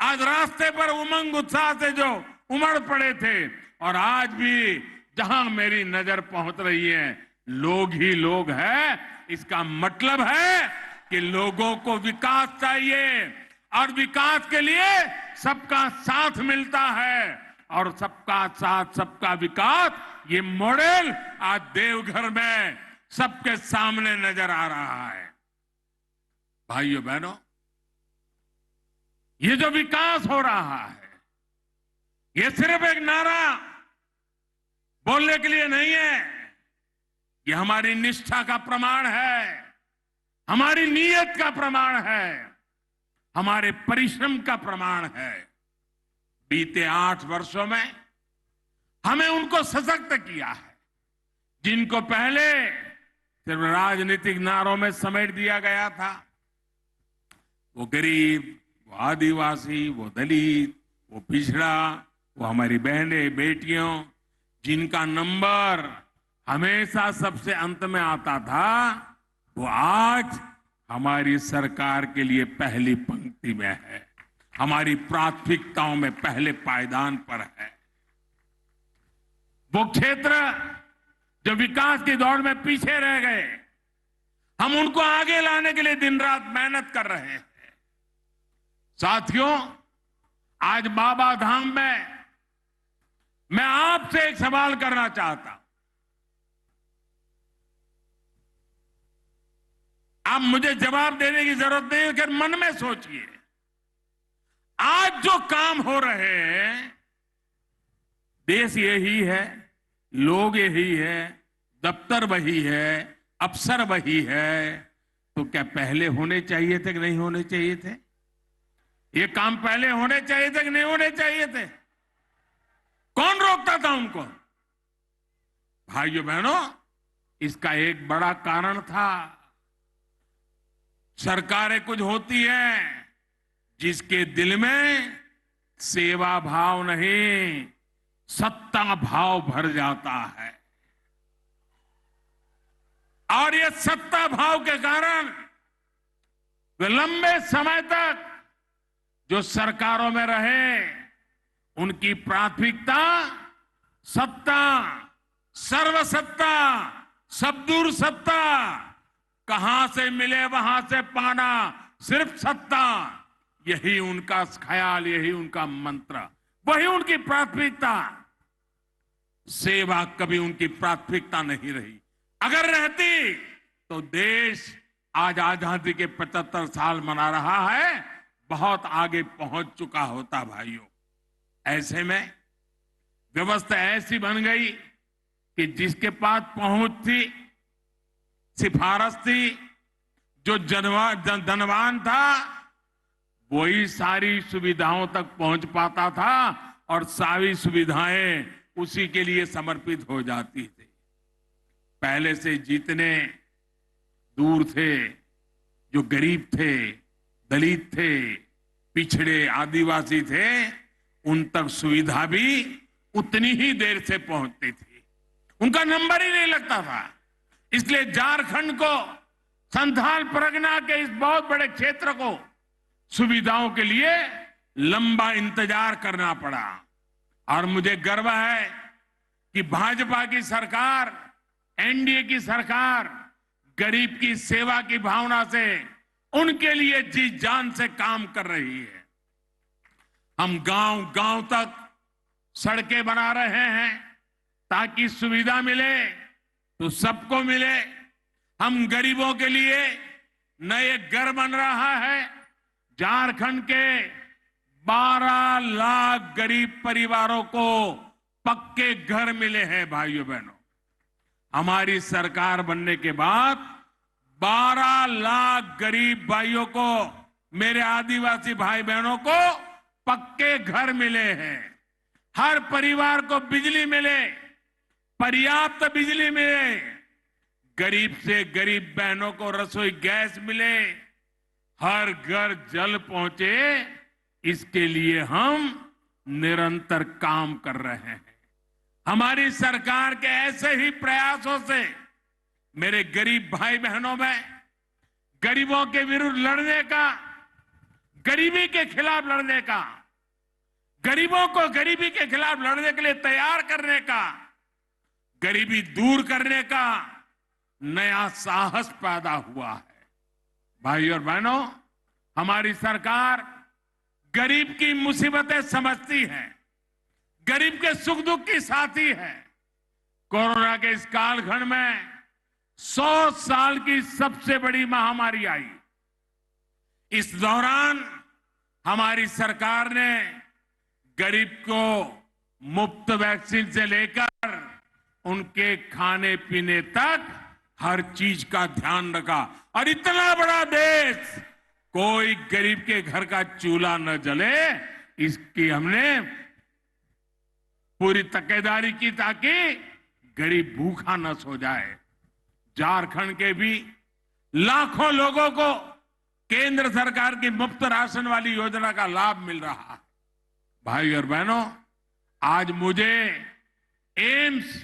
आज रास्ते पर उमंग उत्साह से जो उमड़ पड़े थे, और आज भी जहां मेरी नजर पहुंच रही है लोग ही लोग हैं, इसका मतलब है कि लोगों को विकास चाहिए और विकास के लिए सबका साथ मिलता है और सबका साथ सबका विकास ये मॉडल आज देवघर में सबके सामने नजर आ रहा है। भाइयों बहनों, ये जो विकास हो रहा है ये सिर्फ एक नारा बोलने के लिए नहीं है, ये हमारी निष्ठा का प्रमाण है, हमारी नीयत का प्रमाण है, हमारे परिश्रम का प्रमाण है। बीते 8 वर्षों में हमें उनको सशक्त किया है जिनको पहले सिर्फ राजनीतिक नारों में समेट दिया गया था। वो गरीब, वो आदिवासी, वो दलित, वो पिछड़ा, वो हमारी बहनें बेटियों जिनका नंबर हमेशा सबसे अंत में आता था, वो आज हमारी सरकार के लिए पहली पंक्ति में है, हमारी प्राथमिकताओं में पहले पायदान पर है। वो क्षेत्र जो विकास की दौड़ में पीछे रह गए, हम उनको आगे लाने के लिए दिन रात मेहनत कर रहे हैं। साथियों, आज बाबा धाम में मैं आपसे एक सवाल करना चाहता हूं। आप मुझे जवाब देने की जरूरत नहीं है, लेकिन मन में सोचिए, आज जो काम हो रहे हैं, देश यही है, लोग यही है, दफ्तर वही है, अफसर वही है, तो क्या पहले होने चाहिए थे कि नहीं होने चाहिए थे? ये काम पहले होने चाहिए थे कि नहीं होने चाहिए थे? कौन रोकता था उनको? भाइयों बहनों, इसका एक बड़ा कारण था, सरकारें कुछ होती हैं जिसके दिल में सेवा भाव नहीं, सत्ता भाव भर जाता है, और ये सत्ता भाव के कारण वे लंबे समय तक जो सरकारों में रहे, उनकी प्राथमिकता सत्ता, सर्वसत्ता, सबदूर सत्ता, कहां से मिले वहां से पाना, सिर्फ सत्ता, यही उनका ख्याल, यही उनका मंत्र, वही उनकी प्राथमिकता। सेवा कभी उनकी प्राथमिकता नहीं रही। अगर रहती तो देश आज आजादी के 75 साल मना रहा है, बहुत आगे पहुंच चुका होता। भाइयों, ऐसे में व्यवस्था ऐसी बन गई कि जिसके पास पहुंच थी, सिफारिश थी, जो धनवान था, वही सारी सुविधाओं तक पहुंच पाता था और सारी सुविधाएं उसी के लिए समर्पित हो जाती थी। पहले से जितने दूर थे, जो गरीब थे, दलित थे, पिछड़े, आदिवासी थे, उन तक सुविधा भी उतनी ही देर से पहुंचती थी, उनका नंबर ही नहीं लगता था। इसलिए झारखंड को, संथाल परगना के इस बहुत बड़े क्षेत्र को सुविधाओं के लिए लंबा इंतजार करना पड़ा। और मुझे गर्व है कि भाजपा की सरकार, एनडीए की सरकार गरीब की सेवा की भावना से उनके लिए जी जान से काम कर रही है। हम गांव गांव तक सड़कें बना रहे हैं ताकि सुविधा मिले तो सबको मिले। हम गरीबों के लिए नए घर बन रहा है। झारखंड के 12 लाख गरीब परिवारों को पक्के घर मिले हैं भाइयों बहनों। हमारी सरकार बनने के बाद 12 लाख गरीब भाइयों को, मेरे आदिवासी भाई बहनों को पक्के घर मिले हैं। हर परिवार को बिजली मिले, पर्याप्त बिजली मिले, गरीब से गरीब बहनों को रसोई गैस मिले, हर घर जल पहुंचे, इसके लिए हम निरंतर काम कर रहे हैं। हमारी सरकार के ऐसे ही प्रयासों से मेरे गरीब भाई बहनों में गरीबों के विरुद्ध लड़ने का, गरीबी के खिलाफ लड़ने का, गरीबों को गरीबी के खिलाफ लड़ने के लिए तैयार करने का, गरीबी दूर करने का नया साहस पैदा हुआ है। भाई और बहनों, हमारी सरकार गरीब की मुसीबतें समझती है, गरीब के सुख दुख की साथी है। कोरोना के इस कालखंड में 100 साल की सबसे बड़ी महामारी आई। इस दौरान हमारी सरकार ने गरीब को मुफ्त वैक्सीन से लेकर उनके खाने पीने तक हर चीज का ध्यान रखा। और इतना बड़ा देश, कोई गरीब के घर का चूल्हा न जले, इसकी हमने पूरी तकेदारी की ताकि गरीब भूखा न सो जाए। झारखंड के भी लाखों लोगों को केंद्र सरकार की मुफ्त राशन वाली योजना का लाभ मिल रहा है। भाई और बहनों, आज मुझे एम्स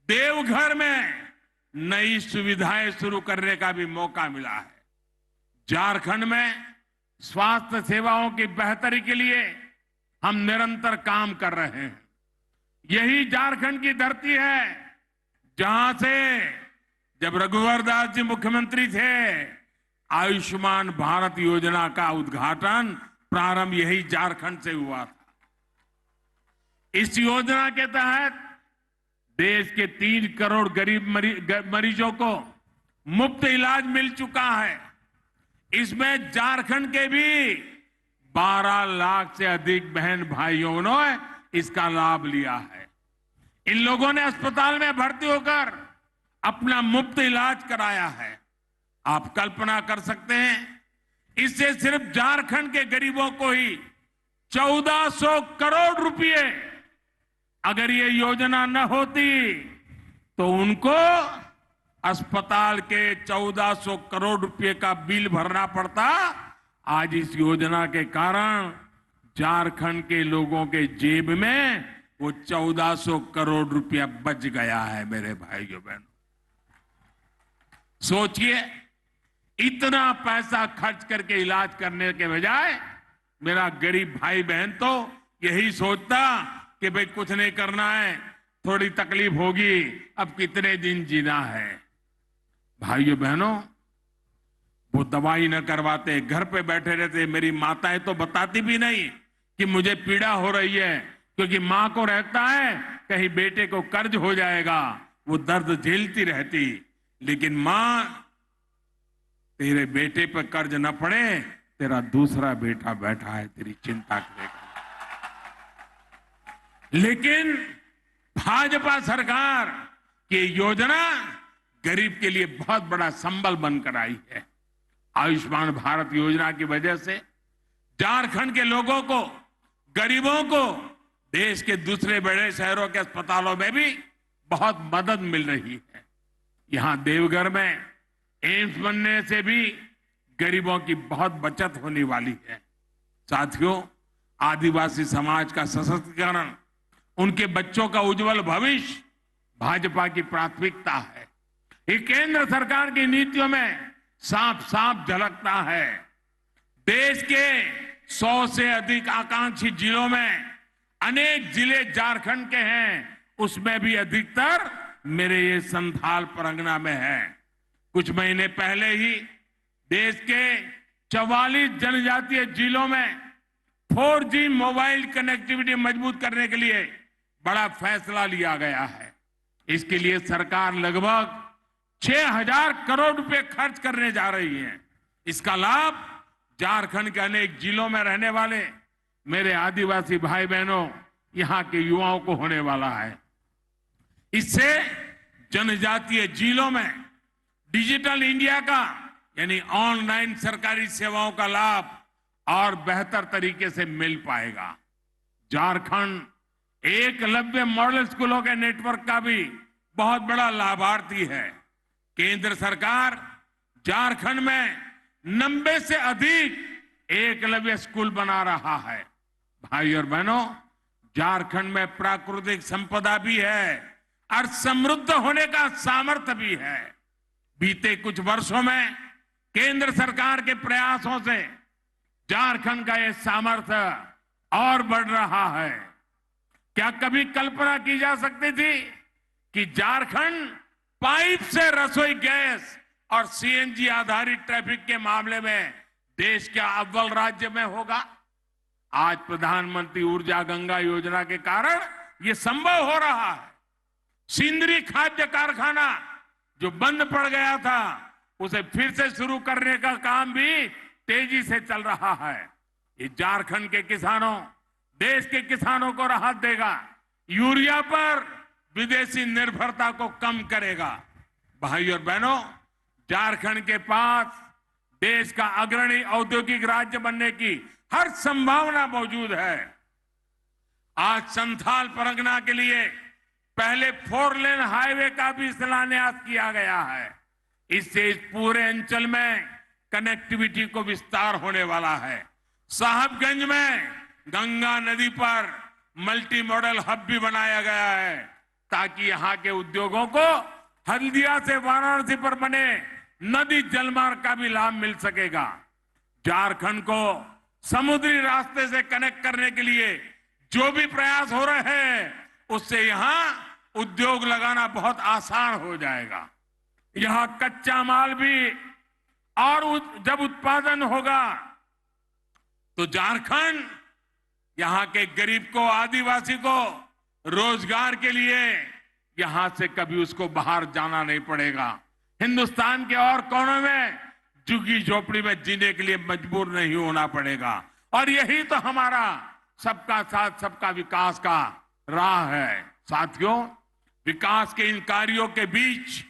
देवघर में नई सुविधाएं शुरू करने का भी मौका मिला है। झारखंड में स्वास्थ्य सेवाओं की बेहतरी के लिए हम निरंतर काम कर रहे हैं। यही झारखंड की धरती है जहां से जब रघुवर दास जी मुख्यमंत्री थे, आयुष्मान भारत योजना का उद्घाटन प्रारंभ यही झारखंड से हुआ था। इस योजना के तहत देश के 3 करोड़ गरीब मरीजों को मुफ्त इलाज मिल चुका है। इसमें झारखंड के भी 12 लाख से अधिक बहन भाइयों ने इसका लाभ लिया है। इन लोगों ने अस्पताल में भर्ती होकर अपना मुफ्त इलाज कराया है। आप कल्पना कर सकते हैं, इससे सिर्फ झारखंड के गरीबों को ही 1400 करोड़ रुपए, अगर ये योजना न होती तो उनको अस्पताल के 1400 करोड़ रुपए का बिल भरना पड़ता। आज इस योजना के कारण झारखंड के लोगों के जेब में वो 1400 करोड़ रुपया बच गया है। मेरे भाइयों बहनों, सोचिए, इतना पैसा खर्च करके इलाज करने के बजाय मेरा गरीब भाई बहन तो यही सोचता कि भाई कुछ नहीं करना है, थोड़ी तकलीफ होगी, अब कितने दिन जीना है। भाइयों बहनों, वो दवाई न करवाते, घर पे बैठे रहते। मेरी माताएं तो बताती भी नहीं कि मुझे पीड़ा हो रही है, क्योंकि मां को रहता है कहीं बेटे को कर्ज हो जाएगा, वो दर्द झेलती रहती। लेकिन मां, तेरे बेटे पर कर्ज न पड़े, तेरा दूसरा बेटा बैठा है तेरी चिंता करेगा। लेकिन भाजपा सरकार की योजना गरीब के लिए बहुत बड़ा संबल बनकर आई है। आयुष्मान भारत योजना की वजह से झारखंड के लोगों को, गरीबों को देश के दूसरे बड़े शहरों के अस्पतालों में भी बहुत मदद मिल रही है। यहां देवघर में एम्स बनने से भी गरीबों की बहुत बचत होने वाली है। साथियों, आदिवासी समाज का सशक्तिकरण, उनके बच्चों का उज्जवल भविष्य भाजपा की प्राथमिकता है। ये केंद्र सरकार की नीतियों में साफ साफ झलकता है। देश के 100 से अधिक आकांक्षी जिलों में अनेक जिले झारखंड के हैं, उसमें भी अधिकतर मेरे ये संथाल परगना में है। कुछ महीने पहले ही देश के 44 जनजातीय जिलों में 4G मोबाइल कनेक्टिविटी मजबूत करने के लिए बड़ा फैसला लिया गया है। इसके लिए सरकार लगभग 6,000 करोड़ रुपए खर्च करने जा रही है। इसका लाभ झारखंड के अनेक जिलों में रहने वाले मेरे आदिवासी भाई बहनों, यहां के युवाओं को होने वाला है। इससे जनजातीय जिलों में डिजिटल इंडिया का यानी ऑनलाइन सरकारी सेवाओं का लाभ और बेहतर तरीके से मिल पाएगा। झारखंड एकलव्य मॉडल स्कूलों के नेटवर्क का भी बहुत बड़ा लाभार्थी है। केंद्र सरकार झारखंड में 90 से अधिक एकलव्य स्कूल बना रहा है। भाई और बहनों, झारखंड में प्राकृतिक संपदा भी है और समृद्ध होने का सामर्थ्य भी है। बीते कुछ वर्षों में केंद्र सरकार के प्रयासों से झारखंड का यह सामर्थ्य और बढ़ रहा है। क्या कभी कल्पना की जा सकती थी कि झारखंड पाइप से रसोई गैस और सीएनजी आधारित ट्रैफिक के मामले में देश के अव्वल राज्य में होगा? आज प्रधानमंत्री ऊर्जा गंगा योजना के कारण यह संभव हो रहा है। सिंदरी खाद्य कारखाना जो बंद पड़ गया था, उसे फिर से शुरू करने का काम भी तेजी से चल रहा है। ये झारखंड के किसानों, देश के किसानों को राहत देगा, यूरिया पर विदेशी निर्भरता को कम करेगा। भाई और बहनों, झारखंड के पास देश का अग्रणी औद्योगिक राज्य बनने की हर संभावना मौजूद है। आज संथाल परगना के लिए पहले 4 लेन हाईवे का भी शिलान्यास किया गया है। इससे इस पूरे अंचल में कनेक्टिविटी को विस्तार होने वाला है। साहबगंज में गंगा नदी पर मल्टी मॉडल हब भी बनाया गया है ताकि यहां के उद्योगों को हल्दिया से वाराणसी पर बने नदी जलमार्ग का भी लाभ मिल सकेगा। झारखंड को समुद्री रास्ते से कनेक्ट करने के लिए जो भी प्रयास हो रहे हैं, उससे यहां उद्योग लगाना बहुत आसान हो जाएगा। यहां कच्चा माल भी और जब उत्पादन होगा तो झारखंड यहां के गरीब को, आदिवासी को रोजगार के लिए यहां से कभी उसको बाहर जाना नहीं पड़ेगा। हिंदुस्तान के और कोनों में झुग्गी झोपड़ी में जीने के लिए मजबूर नहीं होना पड़ेगा। और यही तो हमारा सबका साथ सबका विकास का राह है। साथियों, विकास के इन कार्यों के बीच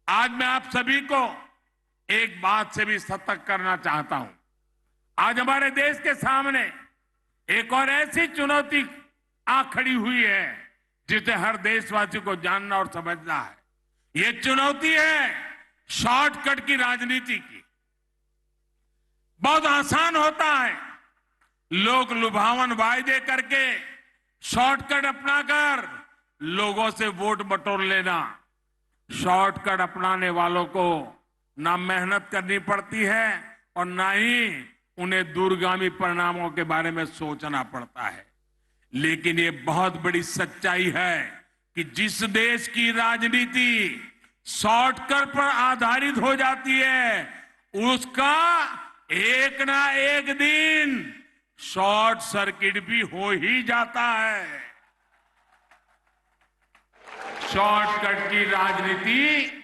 आज मैं आप सभी को एक बात से भी सतर्क करना चाहता हूं। आज हमारे देश के सामने एक और ऐसी चुनौती आ खड़ी हुई है जिसे हर देशवासी को जानना और समझना है। ये चुनौती है शॉर्टकट की राजनीति की। बहुत आसान होता है लोग लुभावन वायदे करके शॉर्टकट अपनाकर लोगों से वोट बटोर लेना। शॉर्टकट अपनाने वालों को ना मेहनत करनी पड़ती है और ना ही उन्हें दूरगामी परिणामों के बारे में सोचना पड़ता है। लेकिन ये बहुत बड़ी सच्चाई है कि जिस देश की राजनीति शॉर्टकट पर आधारित हो जाती है, उसका एक ना एक दिन शॉर्ट सर्किट भी हो ही जाता है। शॉर्टकट की राजनीति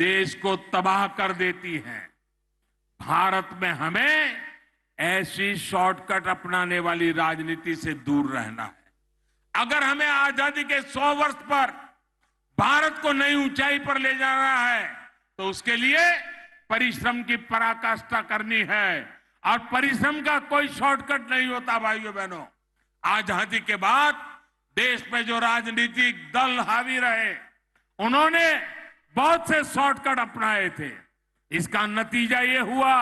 देश को तबाह कर देती है। भारत में हमें ऐसी शॉर्टकट अपनाने वाली राजनीति से दूर रहना है। अगर हमें आजादी के 100 वर्ष पर भारत को नई ऊंचाई पर ले जाना है तो उसके लिए परिश्रम की पराकाष्ठा करनी है। और परिश्रम का कोई शॉर्टकट नहीं होता। भाइयों बहनों, आजादी के बाद देश में जो राजनीतिक दल हावी रहे, उन्होंने बहुत से शॉर्टकट अपनाए थे। इसका नतीजा ये हुआ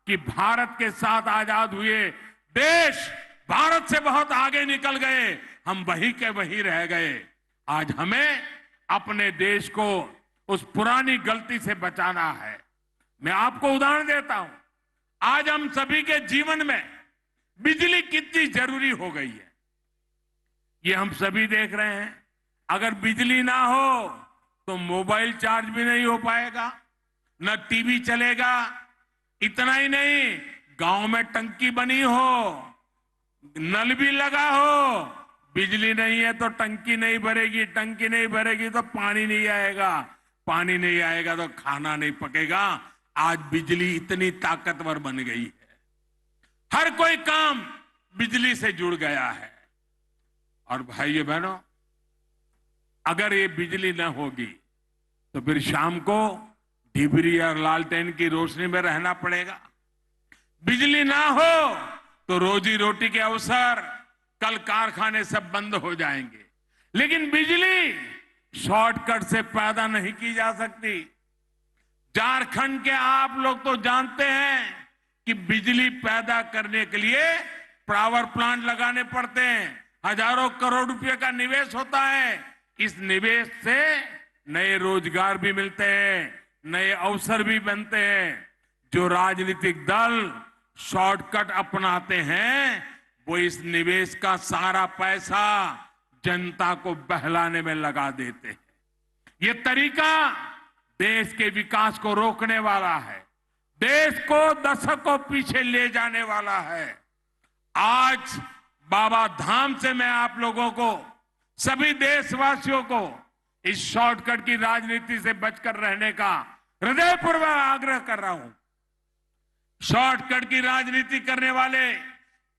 कि भारत के साथ आजाद हुए देश भारत से बहुत आगे निकल गए, हम वही के वही रह गए। आज हमें अपने देश को उस पुरानी गलती से बचाना है। मैं आपको उदाहरण देता हूं। आज हम सभी के जीवन में बिजली कितनी जरूरी हो गई है, ये हम सभी देख रहे हैं। अगर बिजली ना हो तो मोबाइल चार्ज भी नहीं हो पाएगा, न टीवी चलेगा। इतना ही नहीं, गांव में टंकी बनी हो, नल भी लगा हो, बिजली नहीं है तो टंकी नहीं भरेगी, टंकी नहीं भरेगी तो पानी नहीं आएगा, पानी नहीं आएगा तो खाना नहीं पकेगा। आज बिजली इतनी ताकतवर बन गई है, हर कोई काम बिजली से जुड़ गया है। और भाइयों बहनों, अगर ये बिजली न होगी तो फिर शाम को डिबरी और लालटेन की रोशनी में रहना पड़ेगा। बिजली ना हो तो रोजी रोटी के अवसर, कल कारखाने सब बंद हो जाएंगे। लेकिन बिजली शॉर्टकट से पैदा नहीं की जा सकती। झारखंड के आप लोग तो जानते हैं कि बिजली पैदा करने के लिए पावर प्लांट लगाने पड़ते हैं, हजारों करोड़ रुपए का निवेश होता है। इस निवेश से नए रोजगार भी मिलते हैं, नए अवसर भी बनते हैं। जो राजनीतिक दल शॉर्टकट अपनाते हैं वो इस निवेश का सारा पैसा जनता को बहलाने में लगा देते हैं। ये तरीका देश के विकास को रोकने वाला है, देश को दशकों पीछे ले जाने वाला है। आज बाबा धाम से मैं आप लोगों को, सभी देशवासियों को इस शॉर्टकट की राजनीति से बचकर रहने का हृदयपूर्वक आग्रह कर रहा हूं। शॉर्टकट की राजनीति करने वाले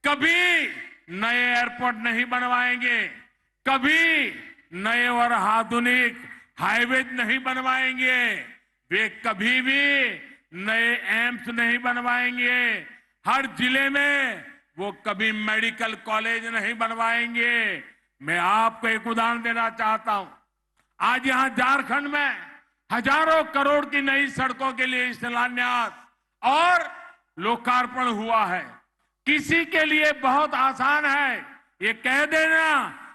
कभी नए एयरपोर्ट नहीं बनवाएंगे, कभी नए और आधुनिक हाईवे नहीं बनवाएंगे, वे कभी भी नए एम्स नहीं बनवाएंगे, हर जिले में वो कभी मेडिकल कॉलेज नहीं बनवाएंगे। मैं आपको एक उदाहरण देना चाहता हूं। आज यहां झारखंड में हजारों करोड़ की नई सड़कों के लिए शिलान्यास और लोकार्पण हुआ है। किसी के लिए बहुत आसान है ये कह देना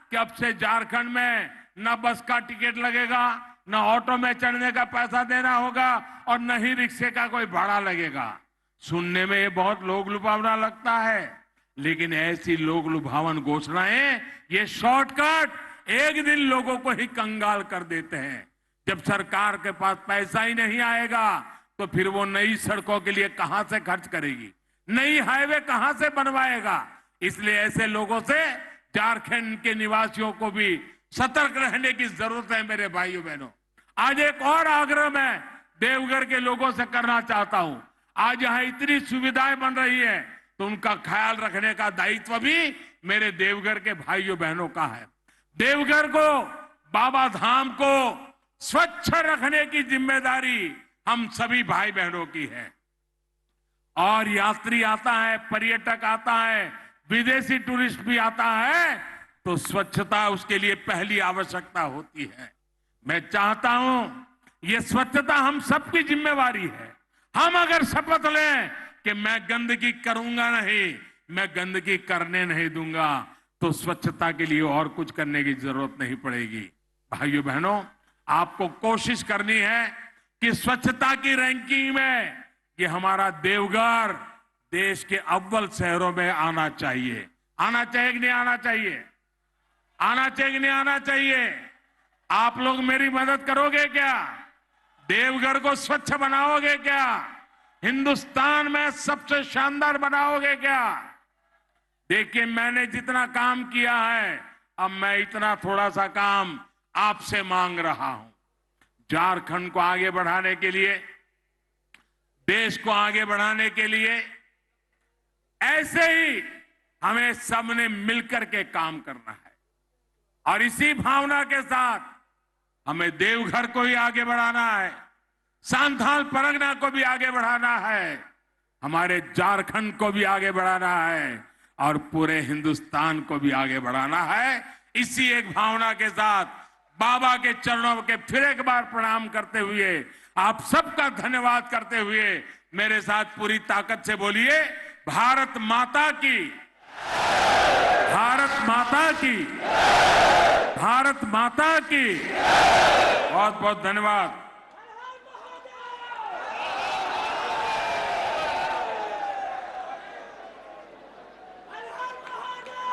कि अब से झारखंड में न बस का टिकट लगेगा, न ऑटो में चढ़ने का पैसा देना होगा और न ही रिक्शे का कोई भाड़ा लगेगा। सुनने में ये बहुत लोग लुभावना लगता है, लेकिन ऐसी लोग लुभावन घोषणाएं, ये शॉर्टकट एक दिन लोगों को ही कंगाल कर देते हैं। जब सरकार के पास पैसा ही नहीं आएगा तो फिर वो नई सड़कों के लिए कहां से खर्च करेगी, नई हाईवे कहां से बनवाएगा। इसलिए ऐसे लोगों से झारखंड के निवासियों को भी सतर्क रहने की जरूरत है। मेरे भाइयों बहनों, आज एक और आग्रह मैं देवघर के लोगों से करना चाहता हूं। आज यहां इतनी सुविधाएं बन रही है तो उनका ख्याल रखने का दायित्व भी मेरे देवघर के भाइयों बहनों का है। देवघर को, बाबा धाम को स्वच्छ रखने की जिम्मेदारी हम सभी भाई बहनों की है। और यात्री आता है, पर्यटक आता है, विदेशी टूरिस्ट भी आता है तो स्वच्छता उसके लिए पहली आवश्यकता होती है। मैं चाहता हूं ये स्वच्छता हम सबकी जिम्मेवारी है। हम अगर शपथ लें कि मैं गंदगी करूंगा नहीं, मैं गंदगी करने नहीं दूंगा, तो स्वच्छता के लिए और कुछ करने की जरूरत नहीं पड़ेगी। भाइयों बहनों, आपको कोशिश करनी है कि स्वच्छता की रैंकिंग में ये हमारा देवघर देश के अव्वल शहरों में आना चाहिए। आना चाहिए कि नहीं आना चाहिए? आना चाहिए कि नहीं आना चाहिए? आप लोग मेरी मदद करोगे क्या? देवघर को स्वच्छ बनाओगे क्या? हिंदुस्तान में सबसे शानदार बनाओगे क्या? देखिए, मैंने जितना काम किया है, अब मैं इतना थोड़ा सा काम आपसे मांग रहा हूं। झारखंड को आगे बढ़ाने के लिए, देश को आगे बढ़ाने के लिए ऐसे ही हमें सबने मिलकर के काम करना है। और इसी भावना के साथ हमें देवघर को ही आगे बढ़ाना है, सांथाल परगना को भी आगे बढ़ाना है, हमारे झारखंड को भी आगे बढ़ाना है और पूरे हिंदुस्तान को भी आगे बढ़ाना है। इसी एक भावना के साथ बाबा के चरणों के फिर एक बार प्रणाम करते हुए, आप सबका धन्यवाद करते हुए मेरे साथ पूरी ताकत से बोलिए, भारत माता की, भारत माता की, भारत माता की। बहुत बहुत धन्यवाद।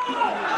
Oh!